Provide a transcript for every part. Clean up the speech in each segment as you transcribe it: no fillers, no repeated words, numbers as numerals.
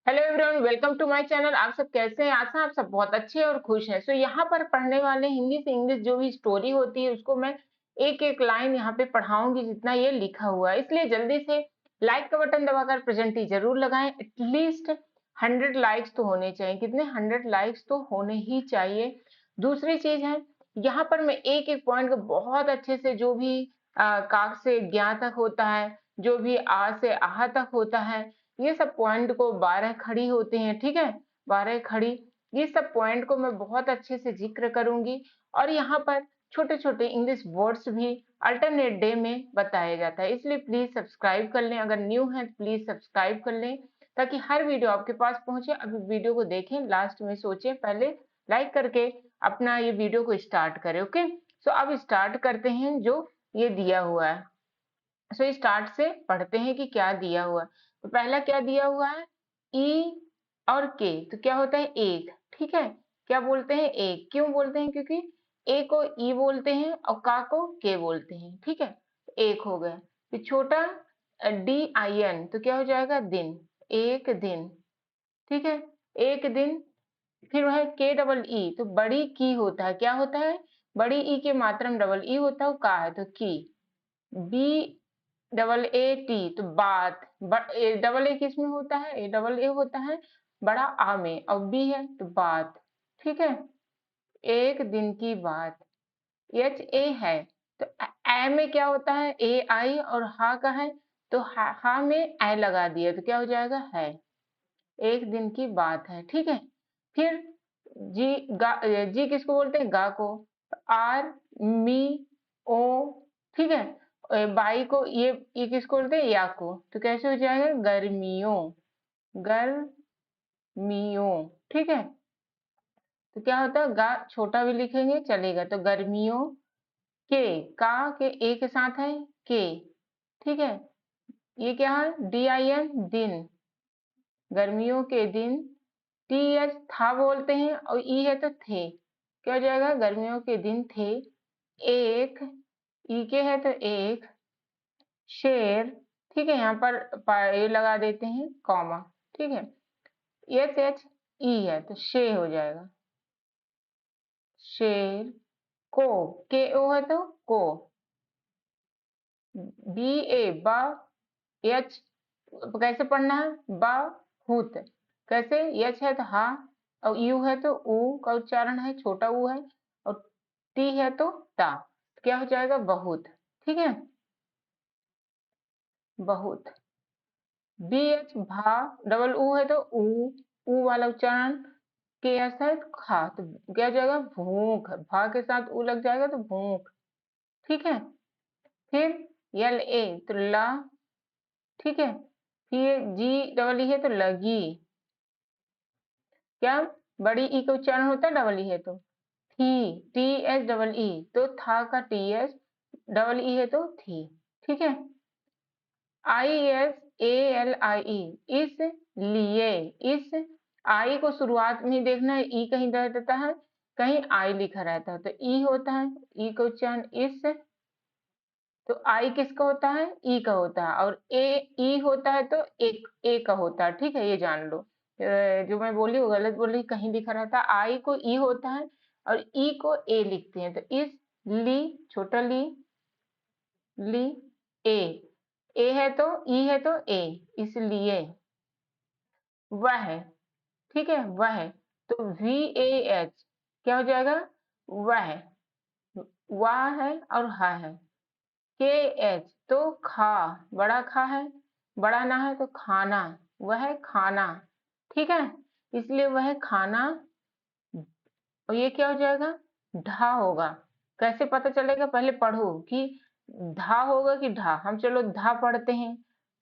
Hello everyone, welcome to my channel. आप सब कैसे हैं? आशा आप सब बहुत अच्छे और खुश हैं। यहाँ पर पढ़ने वाले हिंदी से इंग्लिश जो भी स्टोरी होती है उसको मैं एक एक लाइन यहाँ पे पढ़ाऊंगी जितना ये लिखा हुआ है। इसलिए जल्दी से लाइक का बटन दबाकर प्रेजेंट जरूर लगाएं। एटलीस्ट 100 लाइक्स तो होने चाहिए। कितने? 100 लाइक्स तो होने ही चाहिए। दूसरी चीज है, यहाँ पर मैं एक एक पॉइंट को बहुत अच्छे से, जो भी का से ज्ञा तक होता है, जो भी आ से आह तक होता है, ये सब पॉइंट को 12 खड़ी होते हैं, ठीक है, 12 खड़ी, ये सब पॉइंट को मैं बहुत अच्छे से जिक्र करूंगी। और यहाँ पर छोटे छोटे इंग्लिश वर्ड्स भी अल्टरनेट डे में बताया जाता है। इसलिए प्लीज सब्सक्राइब कर लें। अगर न्यू है प्लीज सब्सक्राइब कर लें ताकि हर वीडियो आपके पास पहुंचे। अभी वीडियो को देखें, लास्ट में सोचें, पहले लाइक करके अपना ये वीडियो को स्टार्ट करें। ओके, सो अब स्टार्ट करते हैं जो ये दिया हुआ है। स्टार्ट से पढ़ते हैं कि क्या दिया हुआ है। तो पहला क्या दिया हुआ है? ई और के। तो क्या होता है? एक। ठीक है, क्या बोलते हैं? एक। क्यों बोलते हैं? क्योंकि ए को ई बोलते हैं और का को के बोलते हैं। ठीक है, एक हो गया। फिर छोटा डी आई एन, तो क्या हो जाएगा? दिन। एक दिन। ठीक है, एक दिन। फिर है के डबल ई, तो बड़ी की होता है। क्या होता है? बड़ी ई के मात्रा में डबल ई होता है, वो का है तो की। बी डबल ए टी, तो बात। डबल ए किस में होता है? ए डबल ए होता है बड़ा आ में, और बी है तो बात। ठीक है, एक दिन की बात। एच ए है, तो ए में क्या होता है? ए आई, और हा का है तो हा में ए लगा दिया, तो क्या हो जाएगा? है। एक दिन की बात है। ठीक है, फिर जी जी किसको बोलते हैं? गा को। आर, मी, ओ। ठीक है, बाई को, ये किसको बोलते हैं? या को। तो कैसे हो जाएगा? गर्मियों। गर्मियों। ठीक है, तो क्या होता है? गा छोटा भी लिखेंगे चलेगा, तो गर्मियों के। का के ए के साथ है के। ठीक है, ये क्या है? डी आई एन, दिन। गर्मियों के दिन। टी एच था बोलते हैं, और ई है तो थे। क्या हो जाएगा? गर्मियों के दिन थे। एक, ई के है तो एक। शेर। ठीक है, यहाँ पर ये लगा देते हैं कॉमा। ठीक है, एच एच ई है तो शे हो जाएगा। शेर को। के ओ है तो को। बी ए बा। एच कैसे पढ़ना है? बा हुत। कैसे? एच है तो हा, और यू है तो ऊ का उच्चारण है, छोटा ऊ है, और टी है तो ता। क्या हो जाएगा? बहुत। ठीक है, बहुत। बी एच भा, डबल ऊ है तो ऊ वाला उच्चारण। के एस है तो खा, तो क्या हो जाएगा? भूख। भा के साथ ऊ लग जाएगा तो भूख। ठीक है, फिर यल ए तो ला। ठीक है, फिर जी डबल ई है तो लगी। क्या? बड़ी ई का उच्चारण होता है डबल ई है तो थी। टी एच डबल ई, तो था का टी एच डबल ई है तो थी। ठीक है, I S A L I ई, इस लिए। इस आई को शुरुआत में ही देखना है, ई कहीं रह देता है, कहीं आई लिखा रहता है तो ई होता है। ई का उच्चारण इस। तो आई किसका होता है? ई का होता है, और ए ई होता है तो एक ए का होता है। ठीक है, ये जान लो। जो मैं बोली वो गलत बोली, कहीं लिखा रहता है आई को ई होता है, और ई को ए लिखते हैं, तो इस ली, छोटा ली, ली, ए। ए है तो ई है तो ए, इसलिए। वह। ठीक है, वह। तो वी ए एच क्या हो जाएगा? वह। वाह है और हा है। के एच तो खा, बड़ा खा है, बड़ा ना है तो खाना। वह खाना। ठीक है, इसलिए वह खाना। और ये क्या हो जाएगा? ढा होगा। कैसे पता चलेगा? पहले पढ़ो कि धा होगा कि ढा। हम चलो धा पढ़ते हैं,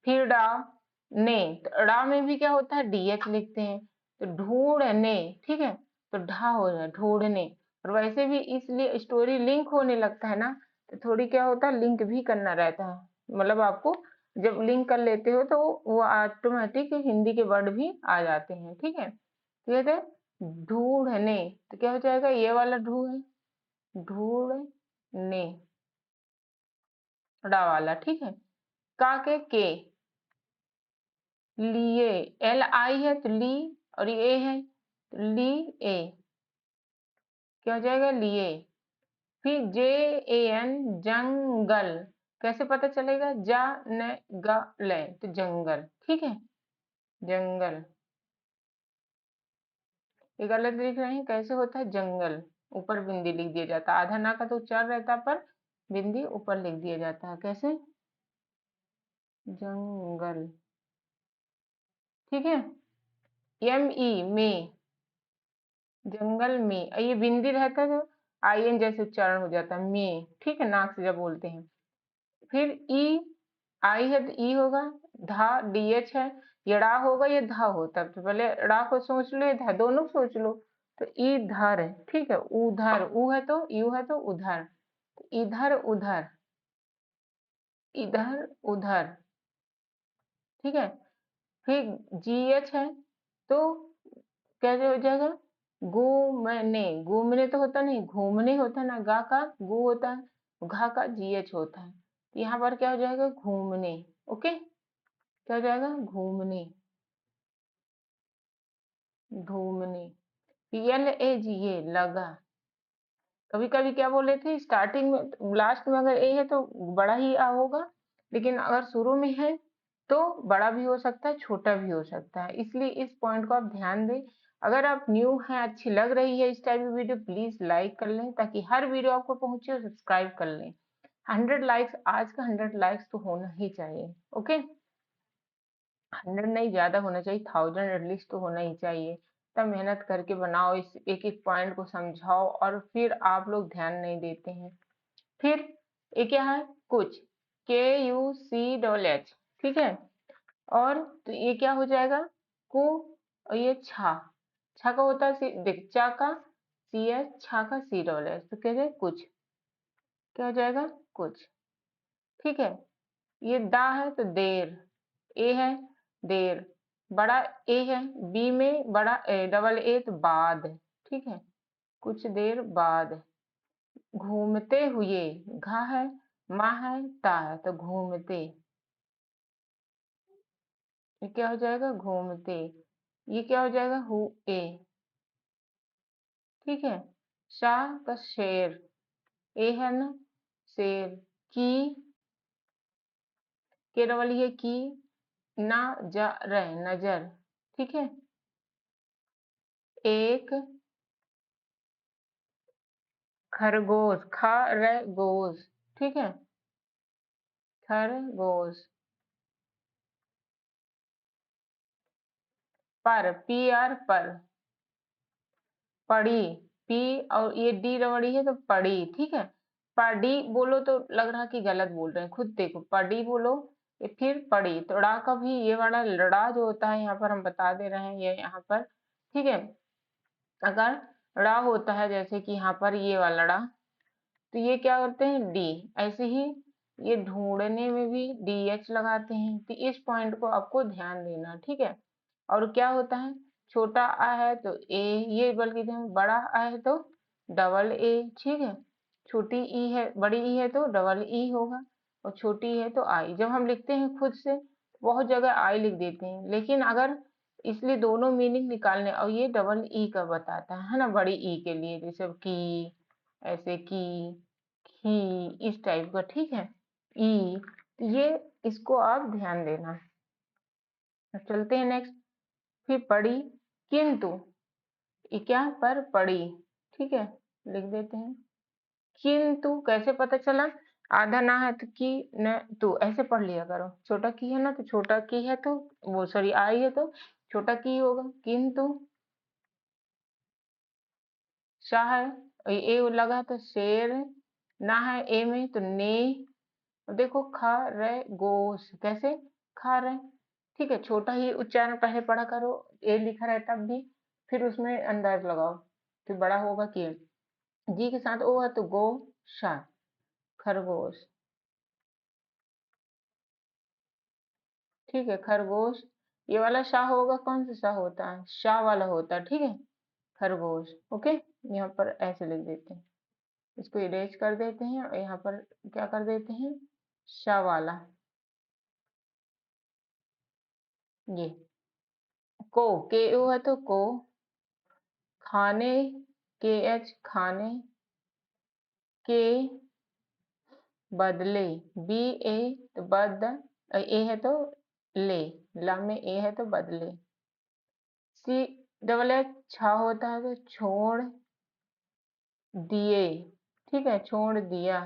फिर डा, ने। तो डा में भी क्या होता है? डीएच लिखते हैं, तो ढूंढने। ठीक है, तो ढा हो जाए ढूंढने। और वैसे भी इसलिए स्टोरी लिंक होने लगता है ना, तो थोड़ी क्या होता है? लिंक भी करना रहता है। मतलब आपको जब लिंक कर लेते हो तो वो ऑटोमेटिक हिंदी के वर्ड भी आ जाते हैं। ठीक है, ठीक है, ढूंढने। तो क्या हो जाएगा? ये वाला ढू है, ढूंढने, डा वाला। ठीक है, का के, लिए, एल आई है तो ली, और ये ए है तो ली ए, क्या हो जाएगा लिए। फिर जे ए एन जंगल, कैसे पता चलेगा, जा न ग ले तो जंगल, ठीक है, जंगल। ये गलत लिख रहे हैं, कैसे होता है जंगल, ऊपर बिंदी लिख दिया जाता है, आधा ना का तो उच्चारण रहता है पर बिंदी ऊपर लिख दिया जाता है, कैसे, जंगल, ठीक है। एम ई में, जंगल में, ये बिंदी रहता है तो आई एन जैसे उच्चारण हो जाता है में, ठीक है, नाक से जब बोलते हैं। फिर ई, आई है तो ई होगा, धा डी एच है, ये ड़ा होगा ये धा होता है, तो पहले ड़ा को सोच लो, ये धा दोनों को सोच लो, तो इधर है, ठीक है, उधर, ऊ है तो यू है तो उधर, इधर उधर, इधर उधर, ठीक है। फिर जी एच है तो कैसे हो जाएगा, घूमने, घूमने तो होता नहीं, घूमने होता है ना, गा का गु होता है, घा का जी एच होता है, तो यहाँ पर क्या हो जाएगा, घूमने, ओके, क्या हो जाएगा, घूमने, घूमने। एल ए जी ए लगा, कभी कभी क्या बोले थे स्टार्टिंग में, लास्ट में अगर ए है तो बड़ा ही आ होगा, लेकिन अगर शुरू में है तो बड़ा भी हो सकता है छोटा भी हो सकता है, इसलिए इस पॉइंट को आप ध्यान दें। अगर आप न्यू हैं, अच्छी लग रही है इस टाइप की वीडियो, प्लीज लाइक कर लें ताकि हर वीडियो आपको पहुंचे, और सब्सक्राइब कर लें। 100 लाइक्स, आज का 100 लाइक्स तो होना ही चाहिए, ओके, 100 नहीं, ज्यादा होना चाहिए, 1000 एटलीस्ट तो होना ही चाहिए। तब मेहनत करके बनाओ, इस एक एक पॉइंट को समझाओ, और फिर आप लोग ध्यान नहीं देते हैं। फिर ये क्या है, कुछ, के यू सी डबल एच, ठीक है, और तो ये क्या हो जाएगा, कु, और ये छा, छा का होता है देख, चा का सी एच, छा का सी डबल एच, तो कहते कुछ, क्या हो जाएगा, कुछ, ठीक है। ये दा है तो देर, ए है देर, बड़ा ए है, बी में बड़ा ए डबल ए तो बाद, ठीक है, कुछ देर बाद। घूमते हुए, घा है, मा है, ता है तो घूमते, ये क्या हो जाएगा, घूमते। ये क्या हो जाएगा, हुए, ठीक है। शाह का शेर, ए है ना, शेर, की, के डबल ये की, ना जा रहे नजर, ठीक है। एक खरगोश, खा रहे गोश, ठीक है, खरगोश। पर, पी आर पर, पड़ी, पी और ये डी रबड़ी है तो पड़ी, ठीक है। पड़ी बोलो तो लग रहा कि गलत बोल रहे हैं, खुद देखो, पड़ी बोलो, ये फिर पड़ी, तो ड़ा का भी ये वाला लड़ा जो होता है यहाँ पर हम बता दे रहे हैं, ये यहाँ पर, ठीक है। अगर ड़ा होता है जैसे कि यहाँ पर ये वाला ड़ा, तो ये क्या करते हैं डी, ऐसे ही ये ढूंढने में भी डी एच लगाते हैं, तो इस पॉइंट को आपको ध्यान देना, ठीक है। और क्या होता है, छोटा आ है तो ए, ये बल्कि बड़ा आ है तो डबल ए, ठीक है, छोटी ई है, बड़ी ई है तो डबल ई होगा, और छोटी है तो आई। जब हम लिखते हैं खुद से बहुत जगह आई लिख देते हैं, लेकिन अगर इसलिए दोनों मीनिंग निकालने, और ये डबल ई का बताता है ना, बड़ी ई के लिए, जैसे की, ऐसे की, ही, इस टाइप का, ठीक है, ई, ये इसको आप ध्यान देना। अब चलते हैं नेक्स्ट। फिर पढ़ी, किंतु, ये क्या पर पढ़ी, ठीक है, लिख देते हैं। किंतु कैसे पता चला, आधा ना है तो की, न तू, ऐसे पढ़ लिया करो, छोटा की है ना तो छोटा की है तो, वो सॉरी आई है तो छोटा की होगा, किंतु। शाह है, ए लगा तो शेर, ना है ए में तो ने, देखो खा रहे गोश, कैसे, खा रहे, ठीक है, छोटा ही उच्चारण पहले पढ़ा करो, ए लिखा रहे तब भी, फिर उसमें अंदाज लगाओ, फिर बड़ा होगा कि, जी के साथ ओ है तो गो, शा, खरगोश, ठीक है, खरगोश। ये वाला शाह होगा, कौन सा शाह होता है, शाह वाला होता है, ठीक है, खरगोश, ओके। यहाँ पर ऐसे लिख देते हैं, इसको इरेज कर देते हैं, और यहाँ पर क्या कर देते हैं, शाह वाला, ये को, के यू है तो को, खाने, के एच खाने, के बदले, बी ए तो बद, ए है तो ले, ला में ए है तो बदले, सी डबल एच छा होता है तो छोड़ दिए, ठीक है, छोड़ दिया,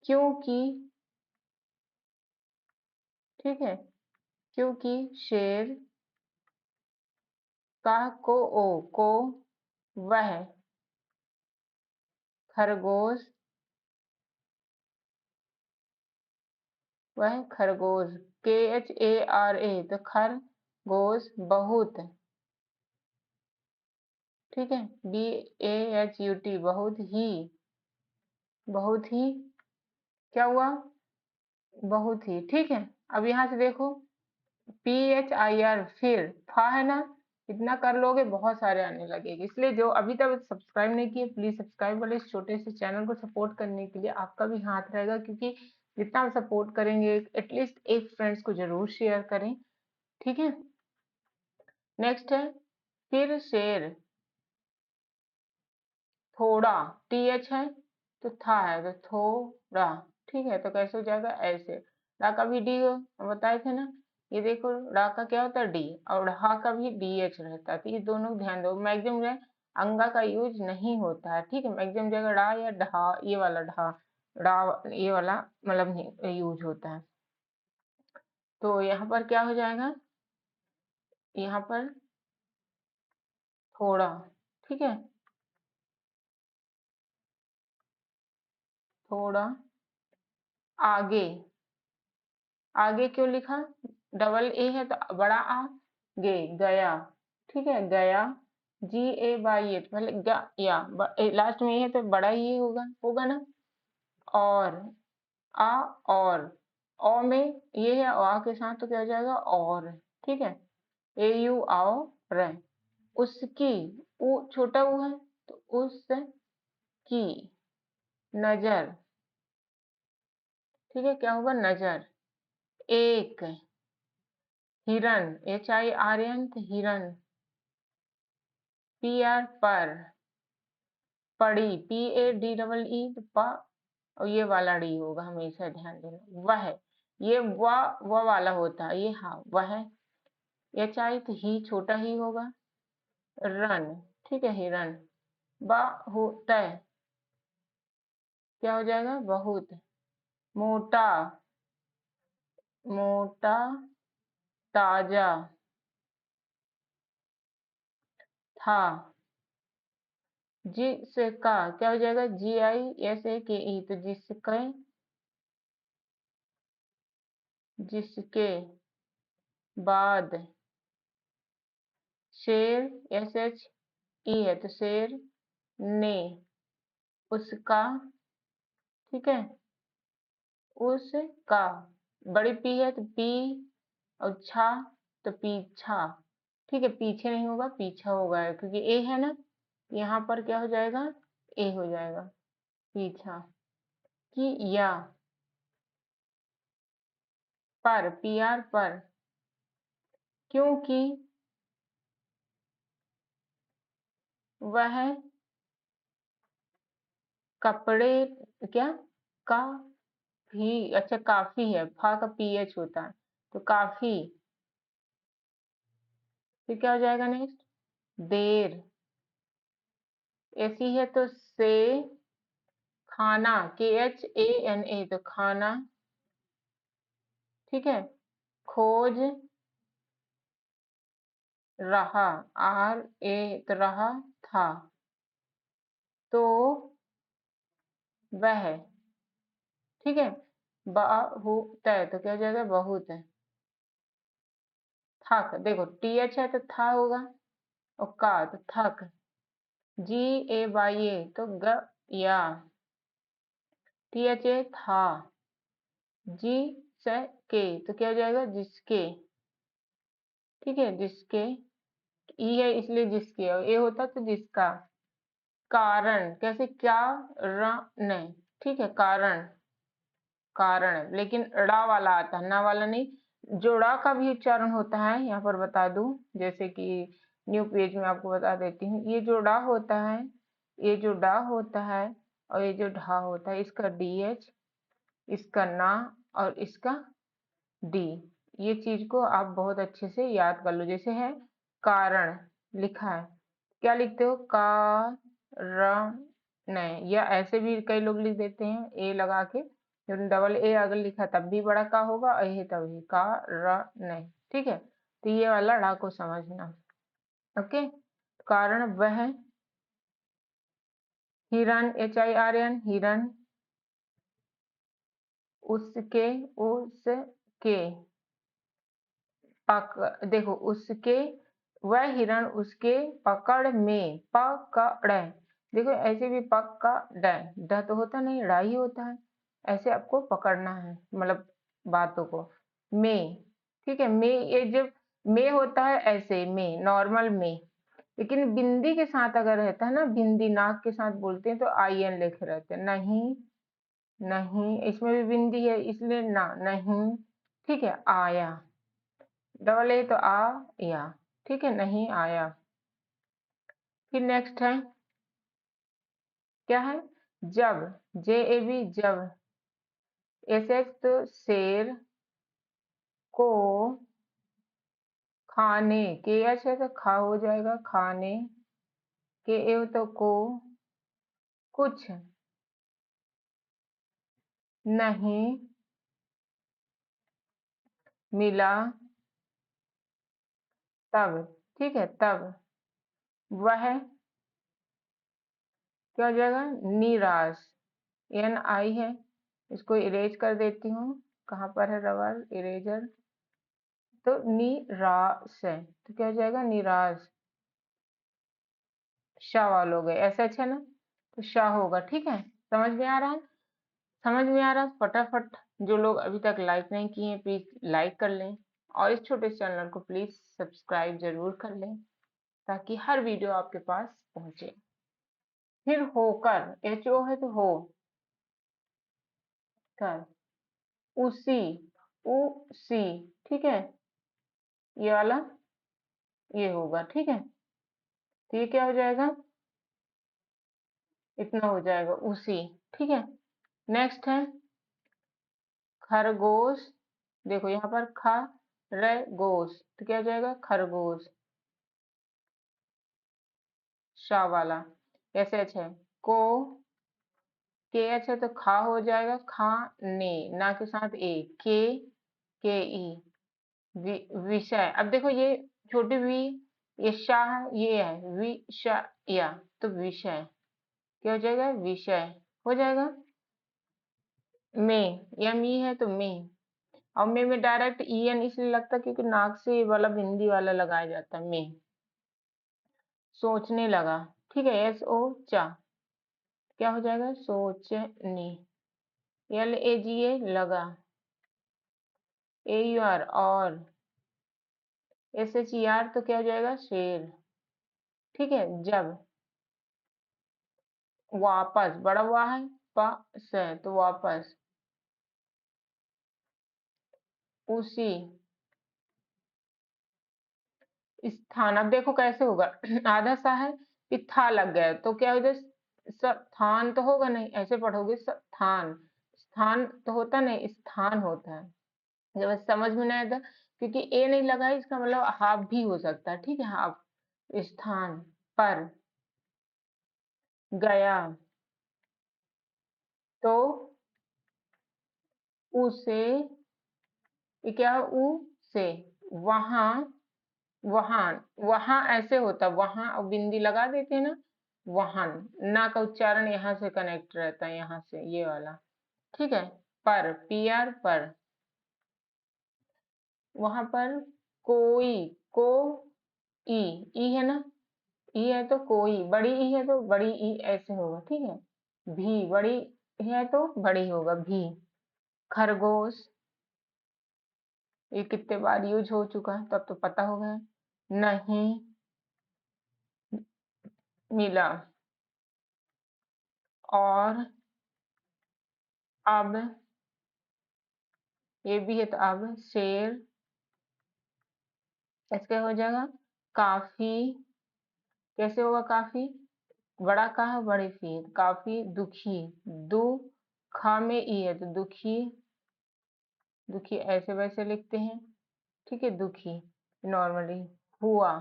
क्योंकि, ठीक है, क्योंकि शेर का को वह खरगोश, वह खरगोश, के एच ए आर ए तो खरगोश बहुत, ठीक है, B A H U T बहुत ही, बहुत ही क्या हुआ, बहुत ही, ठीक है। अब यहाँ से देखो पी एच आई आर फिर फा है ना, इतना कर लोगे बहुत सारे आने लगेंगे, इसलिए जो अभी तक सब्सक्राइब नहीं किए प्लीज सब्सक्राइब वाले इस छोटे से चैनल को सपोर्ट करने के लिए आपका भी हाथ रहेगा, क्योंकि जितना हम सपोर्ट करेंगे एटलीस्ट एक फ्रेंड्स को जरूर शेयर करें, ठीक है। नेक्स्ट है फिर शेर, थोड़ा, टी एच है तो था है तो थोड़ा, ठीक है, तो कैसे हो जाएगा ऐसे, रा का भी डी बताए थे ना, ये देखो रा का क्या होता है डी, और हा का भी डी एच रहता है, तो ये दोनों ध्यान दो, मैक्सिमम जो है अंगा का यूज नहीं होता है, ठीक है, मैक्सिमम जगह रा या ढा, ये वाला ढा, रा ये वाला मतलब यूज होता है, तो यहाँ पर क्या हो जाएगा, यहाँ पर थोड़ा, ठीक है, थोड़ा आगे, आगे क्यों लिखा, डबल ए है तो बड़ा आ, गे गया, ठीक है, गया, जी ए बाई एट, पहले या लास्ट में ये है तो बड़ा ही होगा, होगा ना, और आ, और ओ में ये है, आ के साथ तो क्या हो जाएगा और, ठीक है, ए यू आओ रे, उसकी, ऊ छोटा ऊ है तो उसकी नजर, ठीक है, क्या होगा नजर, एक हिरन, एच आई आर एन हिरन, पी आर पर, पड़ी, P A D double E प, और ये वाला डी होगा, हमेशा ध्यान देना, वह, ये व वाला होता है, ये हाँ वह, एच आई तो ही छोटा ही होगा, रन, ठीक है, हिरन, बहुत, क्या हो जाएगा बहुत, मोटा, मोटा, ताजा, था, जिसका, क्या हो जाएगा जी आई एस ए के ई, तो जिसके, जिसके बाद, शेर एस एच ई है तो शेर ने, उसका, ठीक है, उसका, बड़ी पी है तो पी, और छा तो पीछा, ठीक है, पीछे नहीं होगा पीछा होगा, क्योंकि ए है ना, यहाँ पर क्या हो जाएगा ए हो जाएगा, पीछा, कि या, पर, पी आर पर, क्योंकि वह कपड़े, क्या, का भी, अच्छा काफी है, फा का पी एच होता है तो काफी, फिर क्या हो जाएगा नेक्स्ट, देर, ऐसी है तो से, खाना, के एच ए एन ए तो खाना, ठीक है, खोज रहा, आर ए तो रहा था, तो वह, ठीक है, बहुत है तो क्या हो जाएगा बहुत है, थक, देखो टी एच है तो था होगा, और का तो थक, जी ए वाई ए तो ग या, टी एच ए था, जी से के तो क्या हो जाएगा जिसके, ठीक है, जिसके, ई है इसलिए जिसके, और ए होता तो जिसका, कारण, कैसे, क्या रण, ठीक है, कारण, कारण, लेकिन ड़ा वाला आता है, ना वाला नहीं, जोड़ा का भी उच्चारण होता है, यहाँ पर बता दूं, जैसे कि न्यू पेज में आपको बता देती हूँ। ये जो डा होता है, ये जो डा होता है और ये जो ढा होता है, इसका डीएच, इसका ना और इसका डी, ये चीज को आप बहुत अच्छे से याद कर लो। जैसे है कारण लिखा है, क्या लिखते हो, नहीं, या ऐसे भी कई लोग लिख देते हैं ए लगा के, जब डबल ए अगर लिखा तब भी बड़ा का होगा और ये तब भी का र नहीं, ठीक है। तो ये वाला ड़ा को समझना। ओके, कारण वह हिरण, HIRN, हिरण, उसके, उसके देखो उसके, वह हिरण उसके पकड़ में, पकड़, देखो ऐसे भी पकड़, ड तो होता नहीं, ड़ा ही होता है। ऐसे आपको पकड़ना है, मतलब बातों को, में, ठीक है। में, ये जब में होता है ऐसे में, नॉर्मल में, लेकिन बिंदी के साथ अगर रहता है ना, बिंदी नाक के साथ बोलते हैं तो IN लिखे रहते हैं। नहीं, नहीं, इसमें भी बिंदी है इसलिए ना, नहीं, ठीक है। आया, डबल ए तो या, ठीक है, नहीं आया। फिर नेक्स्ट है, क्या है, जब, JAB, जब, SH तो शेर को खाने, KH है तो खा हो जाएगा, खाने, KA तो को कुछ नहीं मिला तब, ठीक है, तब वह, क्या हो जाएगा, निराश, NI है, इसको इरेज कर देती हूँ, कहाँ पर है रबर इरेजर, तो निराश है, तो क्या हो जाएगा, निराश, शाह वाल हो गए, ऐसा अच्छा ना, तो शाह होगा, ठीक है। समझ में आ रहा है, समझ में आ रहा है, फटाफट जो लोग अभी तक लाइक नहीं किए हैं प्लीज लाइक कर लें, और इस छोटे चैनल को प्लीज सब्सक्राइब जरूर कर लें, ताकि हर वीडियो आपके पास पहुंचे। फिर होकर, HO है तो हो कर, उसी, उसी, ठीक है, ये वाला ये होगा, ठीक है। तो ये क्या हो जाएगा, इतना हो जाएगा, उसी, ठीक है। नेक्स्ट है खरगोश, देखो यहाँ पर खरगोश, तो क्या हो जाएगा, खरगोश, शाह वाला, ऐसे अच्छा है, को, KH है तो खा हो जाएगा, खाने, ना के साथ ए, KE, विषय, अब देखो ये छोटी वी, ये शाह, ये है विषय, या तो विषय, क्या हो जाएगा, विषय हो जाएगा। में, या मी है तो में, और में डायरेक्ट EN इसलिए लगता है क्योंकि नाक से ये वाला बिंदी वाला लगाया जाता है, में, सोचने लगा, ठीक है, SO चा, क्या हो जाएगा, सोचने, LAGA लगा, AUR और, SHER तो क्या हो जाएगा, शेर, ठीक है। जब, वापस, बड़ा हुआ है, पास है तो वापस, उसी स्थान, अब देखो कैसे होगा, आधा सा है, फिर था लग गया तो क्या हो जाए, स्थान तो होगा नहीं, ऐसे पढ़ोगे स्थान, स्थान तो होता नहीं, स्थान होता है। जब समझ में नहीं आता, क्योंकि ए नहीं लगा है, इसका मतलब हाफ भी हो सकता है, ठीक है, हाफ, स्थान पर गया तो उसे, ये क्या है, ऊ से, वहां, वहां, वहां ऐसे होता, वहां और बिंदी लगा देते हैं ना, वहां, ना का उच्चारण यहाँ से कनेक्ट रहता है, यहाँ से ये वाला, ठीक है। पर, PR पर, वहां पर कोई, को ई, ई है ना, ई है तो कोई, बड़ी ई है तो बड़ी ई, ऐसे होगा, ठीक है। भी, बड़ी है तो बड़ी होगा, भी, खरगोश, ये कितने बार यूज हो चुका है तब तो पता होगा, नहीं मिला, और अब, ये भी है तो अब, शेर इसका हो जाएगा काफी। कैसे होगा काफी? बड़ा का है, बड़े फी, काफी दुखी। दु खा में ई है तो दुखी, दुखी ऐसे वैसे लिखते हैं, ठीक है, दुखी नॉर्मली। हुआ,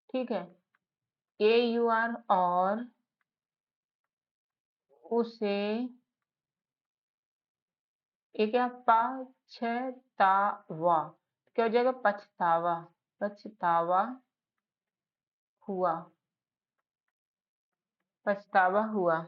ठीक है, ए यू आर, और उसे, ये क्या, पछतावा, क्या हो जाएगा, पछतावा, पछतावा हुआ, पछतावा हुआ,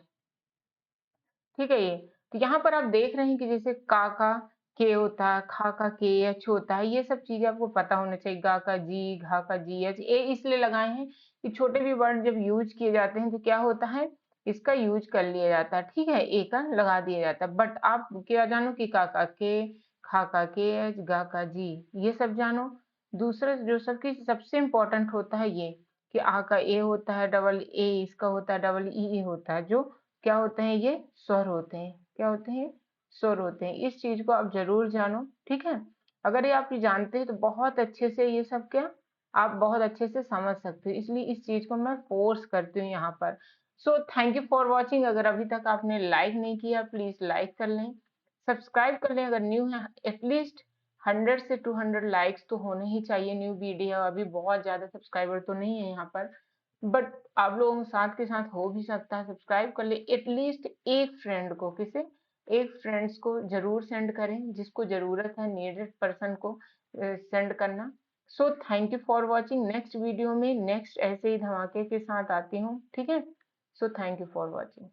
ठीक है। ये तो यहाँ पर आप देख रहे हैं कि जैसे का के होता है, खा का के एच होता है, ये सब चीजें आपको पता होना चाहिए। गा का जी, घा का जी एच, ए इसलिए लगाए हैं कि छोटे भी वर्ड जब यूज किए जाते हैं तो क्या होता है, इसका यूज कर लिया जाता है, ठीक है, ए का लगा दिया जाता है। बट आप क्या जानो कि का के, खा का के एच, गा का जी, ये सब जानो। दूसरा जो सबकी सबसे इम्पोर्टेंट होता है ये, कि आ का ए होता है डबल ए, इसका होता है डबल ई होता है, जो क्या होते हैं, ये स्वर होते हैं। क्या होते हैं? स्वर होते हैं। इस चीज को आप जरूर जानो, ठीक है। अगर ये आप ये जानते हैं तो बहुत अच्छे से ये सब क्या, आप बहुत अच्छे से समझ सकते हो, इसलिए इस चीज को मैं फोर्स करती हूँ यहाँ पर। So thank you for watching. अगर अभी तक आपने लाइक नहीं किया, प्लीज लाइक कर लें, सब्सक्राइब कर लें अगर न्यू है। एटलीस्ट 100 से 200 लाइक्स तो होने ही चाहिए, न्यू वीडियो, अभी बहुत ज्यादा सब्सक्राइबर तो नहीं है यहाँ पर, बट आप लोगों के साथ हो भी सकता है। सब्सक्राइब कर ले, एटलीस्ट एक फ्रेंड को, किसे, एक फ्रेंड्स को जरूर सेंड करें, जिसको जरूरत है, नीडेड पर्सन को सेंड करना। So thank you for watching. Next video में नेक्स्ट ऐसे ही धमाके के साथ आती हूँ, ठीक है। So thank you for watching.